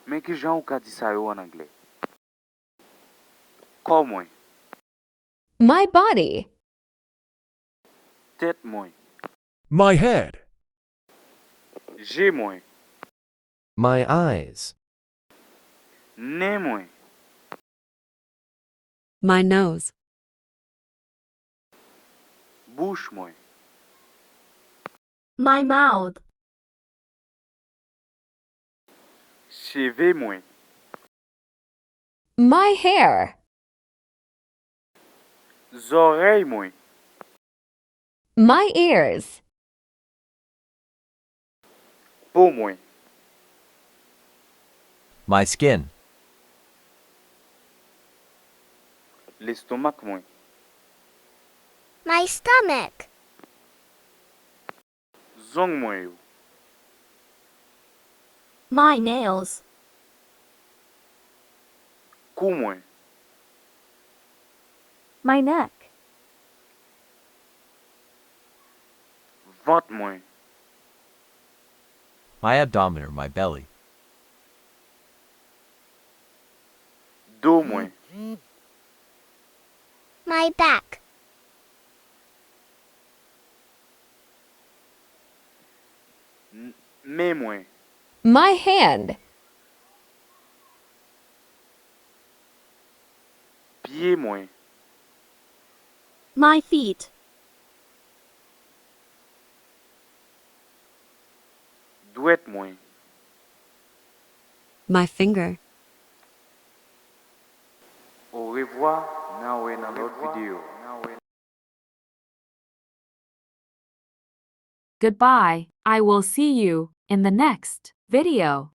Men ki jan ou ka di sa yo an anglè? Kor mwen, My body. tèt mwen, My head. jè mwen, My eyes. nen mwen, My nose. bouch mwen, My mouth. cheve mwen, My hair. zorey mwen, My ears. po mwen, My skin. l'estomak mwen, My stomach. zong mwen yo, My nails. kou mwen, My neck. vant mwen, My abdomen or my belly. do mwen, My back. men mwen, My hand. piye mwen, My feet. dwet mwen. My finger. Au revoir, nan wè nan lot video. Goodbye. I will see you in the next video.